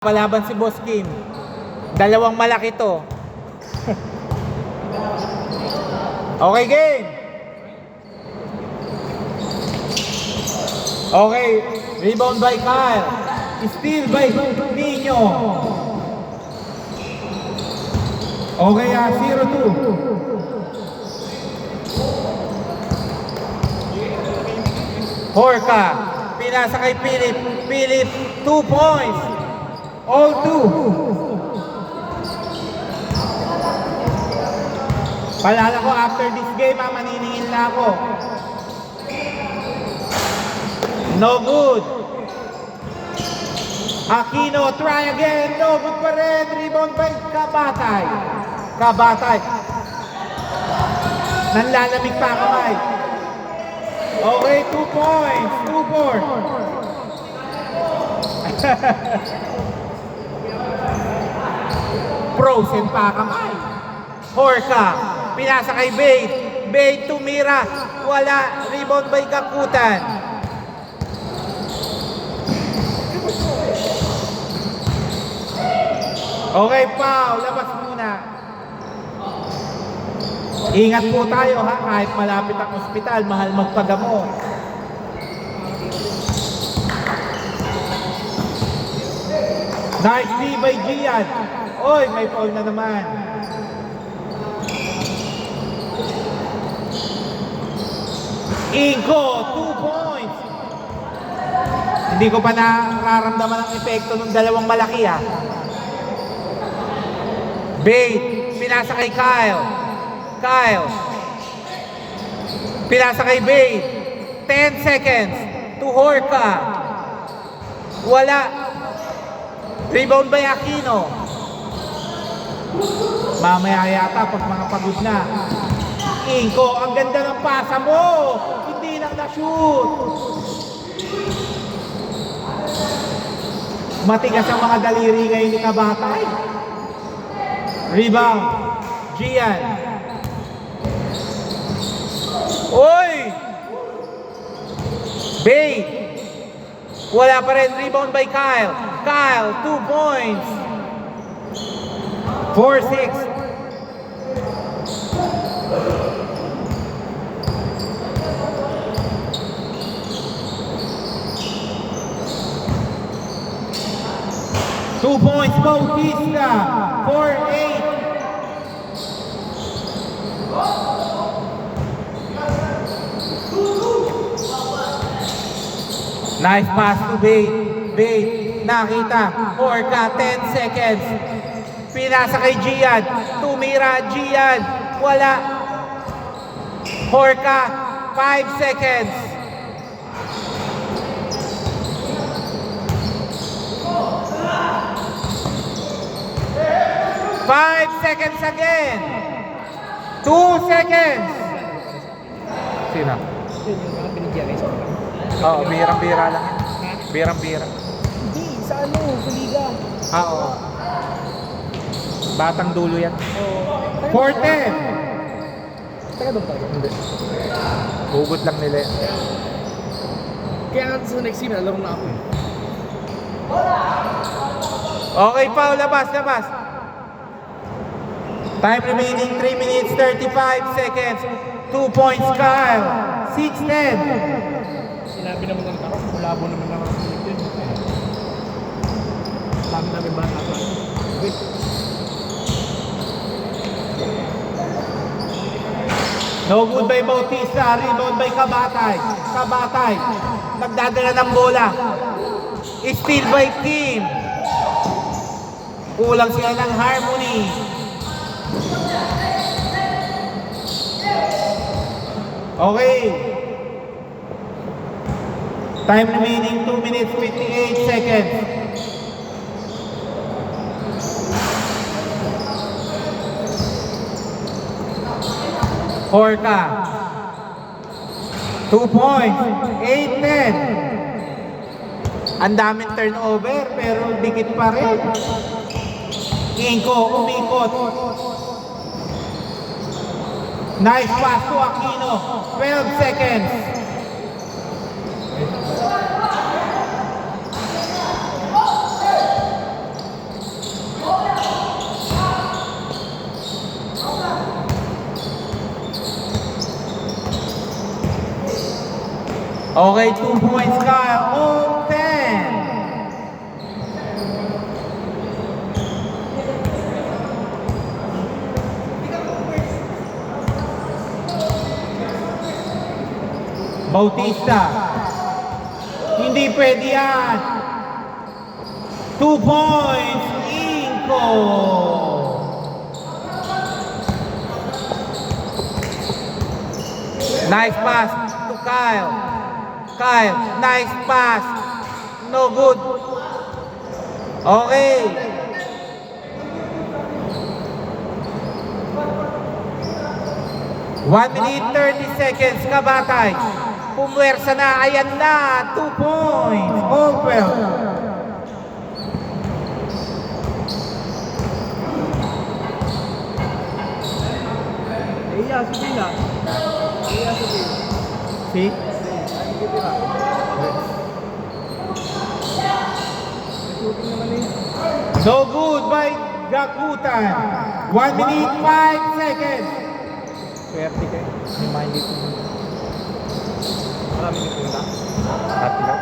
Palaban si Boss Kim. Dalawang malaki to. Okay, game. Okay, rebound by Kyle. Steal by Nino. Okay, 0-2. Horka, pinasa kay Philip. Philip, 2 points. All 2. Palala ko after this game, maniningil na ako. No good. Aquino, try again. No good pa rin. Rebound by Kabatay. Kabatay. Nanlalamig pa kamay. Okay, 2 points. 2-4. Frozen pa kamay. Horka, pinasa kay Bate. Bate tumira. Wala. Rebound by Gakutan. Okay, foul. Labas muna. Ingat po tayo ha. Kahit malapit ang ospital, mahal magpagamot. Nice D by Gian. Oy, may foul na naman. Inko, 2 points. Hindi ko pa nararamdaman ang epekto ng dalawang malaki ha. Bate, pinasa kay Kyle. Kyle. Pinasa kay Bate. 10 seconds to Horka. Wala. Rebound by Aquino. Mamaya yata pag mga pagod na. Inko, ang ganda ng pasa mo. Hindi lang na-shoot. Matigas ang mga daliri ngayon ni Kabatay. Rebound. Gian. Oy! Bay. Wala pa rin. Rebound by Kyle. Kyle, 2 points. 4-6. Two points, Bautista. 4-8. Nice pass to Bate. Bate, nakita. Horka, 10 seconds. Pinasa kay Gian. Tumira, Gian. Wala. Horka, 5 seconds. Five seconds again. 2 seconds. Sino? Oo, birang-bira lang yan. Birang-bira. Hindi, sa ano, sa liga. Oo. Batang dulo yan. Oo. 4-10. Taga doon tayo. Hindi. Hugot lang nila yan. Kaya nga sa next game, alam na ako eh. Okay, Pao, labas. Time remaining 3 minutes 35 seconds. 2 points, Kyle. 6-10. Sinabi naman ng tao, malabo naman naman ang Philippines. Sabi namin ba natin? Wait. No good by Bautista. Rebound by Kabatay. Kabatay. Nagdadala ng bola. Steal by Kim. Kulang sila ng harmony. Okay. Time remaining 2 minutes 58 seconds. Horka. 2 points. 8-10. Ang daming turnover pero dikit pa rin. Inko, umikot. Nice pass to Aquino. 12 seconds. Okay, 2 points, Kyle. All 10. Bautista. Hindi pwede yan. 2 points, Inco. Nice pass to Kyle. Kyle, nice pass. No good. Okay. One minute 30 seconds, Kabatay. Pumwersa na, ayan na, 2 points. All 12. Iya, sige na. Iya, sige. See? So good by Gakutan. 1 minute 5 seconds. Swerte kayo. Remind it. Maraming ito na. Tatlo.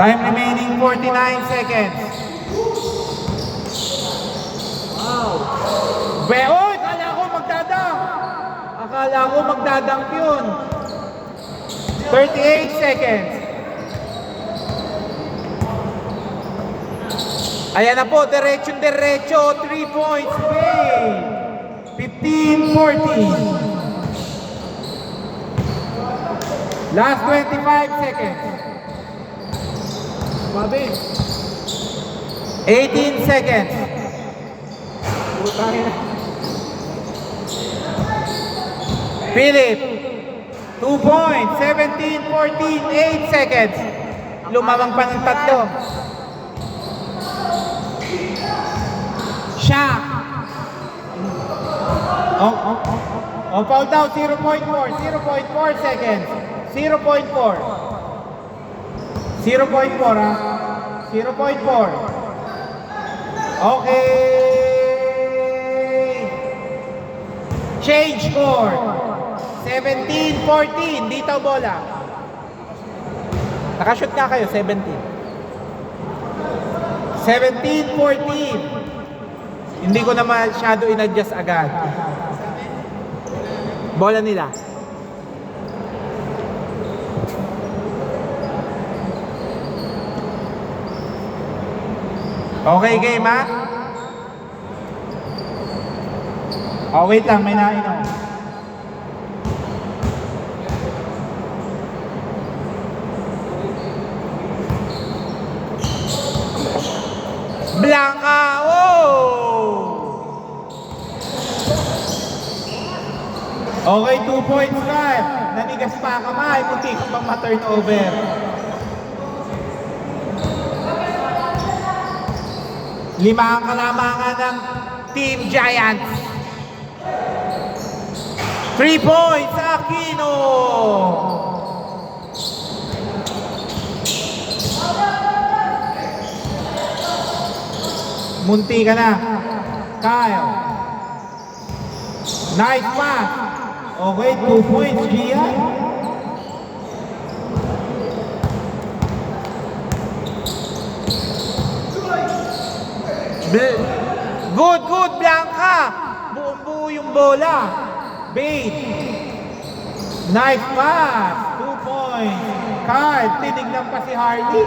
Time remaining 49 seconds. Wow! Oy! Akala ko magdadang. Akala ko magdadang yun. 38 seconds. Ayan na po, diretso, 3 points. Bay. 15-14. Last 25 seconds. Babi! 18 seconds. Putang ina. Philip. 2 points. 17-14. 8 seconds. Lumamang pa ng tatlo. Shaq. Oh, foul down. 0.4. 0.4 seconds. 0.4. 0.4 ha. 0.4. Okay. Change score. 17-14. Dito bola. Nakashoot ka kayo. 17. 17-14. Hindi ko na masyado in-adjust agad. Bola nila. Okay, game ha? Oh, wait lang, may nainom. Blanca, oh! Okay, 2 points na. Nanigas pa kamay, puti ka pang ma-turnover. Lima ang kalamangan ng Team Giants. 3 points, Aquino! Munti ka na. Kyle. Nice pass. Okay, 2 points, Gia. Good, Blanca. Buong-buo yung bola. Bait. Nice pass. 2 points. Carl, tinignan pa si Harley.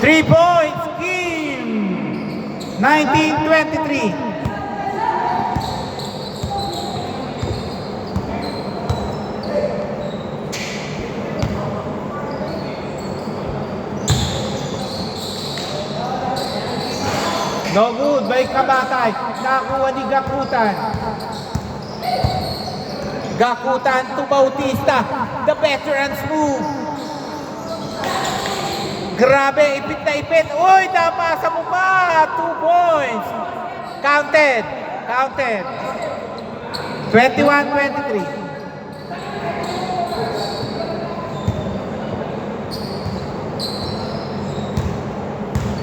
Three points, Kim. 19-23. No good, balik Kabatay. Nakuha ni Gakutan. Gakutan to Bautista. The veterans move. Grabe, ipit na ipit. Uy, napasa mo pa. 2 points. Counted. 21-23.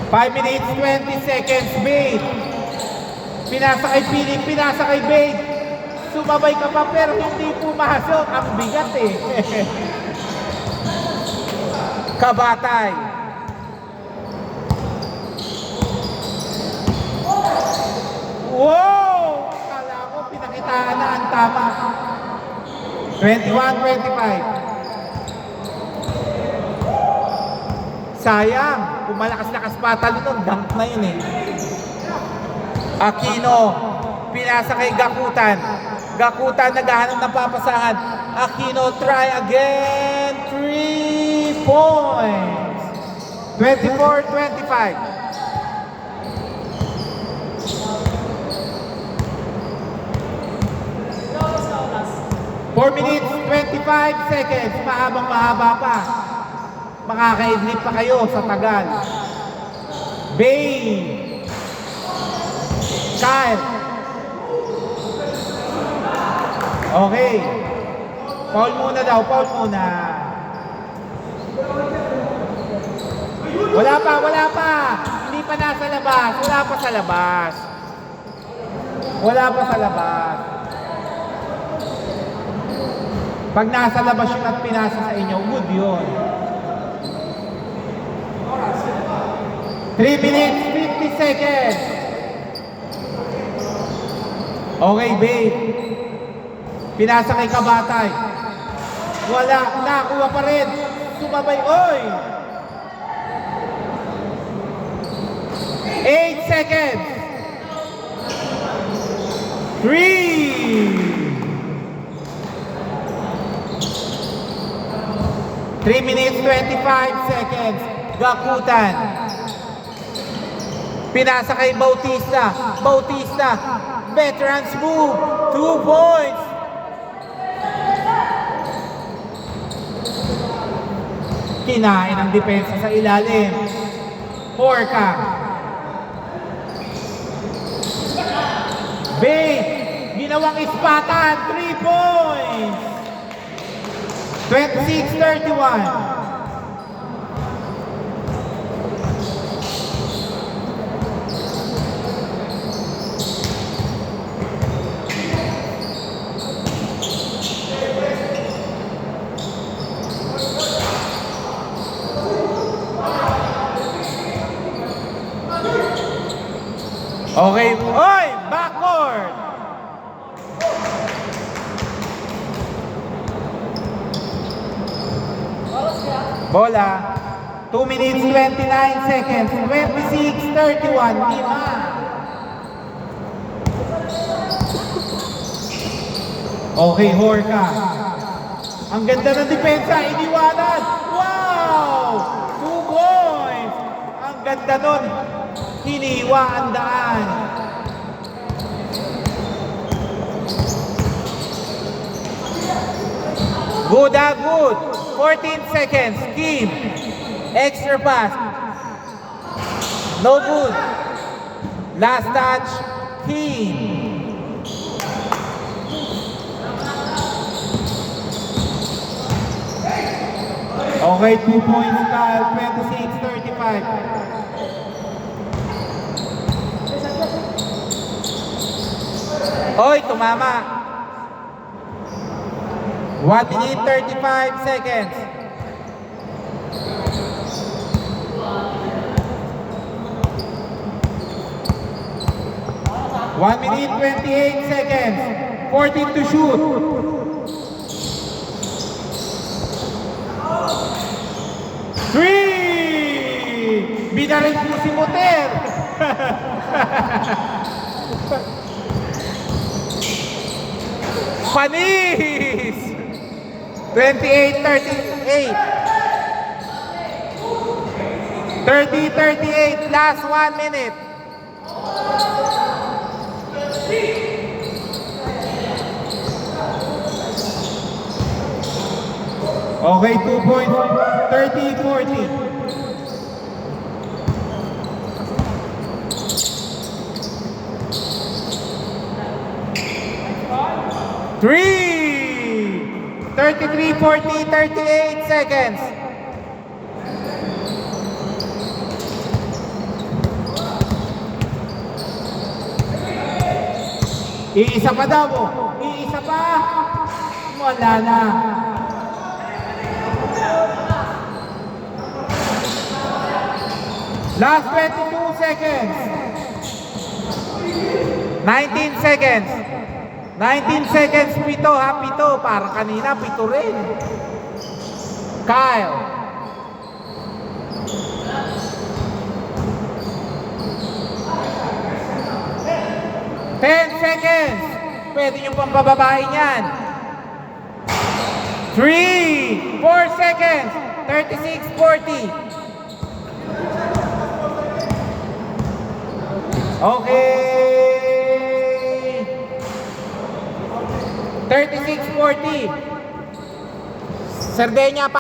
5 minutes, 20 seconds, Bade. Pinasa kay Philip, pinasa kay Bade. Sumabay ka pa pero hindi pumasok. Ang bigat eh. Kabatay. Wow! Akala ko pinakitaan na ang tama. 21-25. Sayang, kung malakas-lakas pa talo nun, dunk na yun eh. Aquino, pinasa kay Gakutan. Gakutan naghahanap ng papasahan. Aquino, try again. 3 points. 24-25. 4 minutes, 25 seconds. Mahabang mahaba pa. Makakaidlip pa kayo sa tagal. Bay. Kyle. Okay. Foul muna daw, foul muna. Wala pa, wala pa. Hindi pa nasa labas. Wala pa sa labas. Wala pa sa labas. Pag nasa labas yun at pinasa sa inyo, good yun. 3 minutes, 50 seconds. Okay, babe. Pinasa kay Kabatay. Wala, nakuha pa rin. Sumabay, oy! 8 seconds. 3 minutes, 25 seconds. Gakutan. Pinasa kay Bautista. Bautista. Veterans move. 2 points. Kinain ang depensa sa ilalim. Porca. Bay. Ginawang ispatan. 3 points. 26-31. Okay. Oy! Backward! Bola. 2 minutes, 29 seconds. 26-31. Lima. Okay, Horka. Ang ganda ng depensa. Iniwanan. Wow! 2 points. Ang ganda nun. Hiniwa ang daan. Good, good. 14 seconds. Kim. Extra pass. No good. Last touch. Kim. Okay, 2 points, Kyle. 26-35. Hoy, tumama. 1 minute 35 seconds. One minute 28 seconds. 14 to shoot. 3. Binarin po si Moter. Panis! 28-38. 30-38. Last 1 minute. Okay, 2 points. 30-40. Three! 33, 40, 38 seconds. Iisa pa daw. Iisa pa. Wala na. Last 22 seconds. 19 seconds. 19 seconds, pito ha, pito. Parang kanina, pito rin. Kyle. Ten seconds. Pwede nyo pang bababain yan. 3, 4 seconds. 36, 40. Okay. 36-40. Sardinia pa.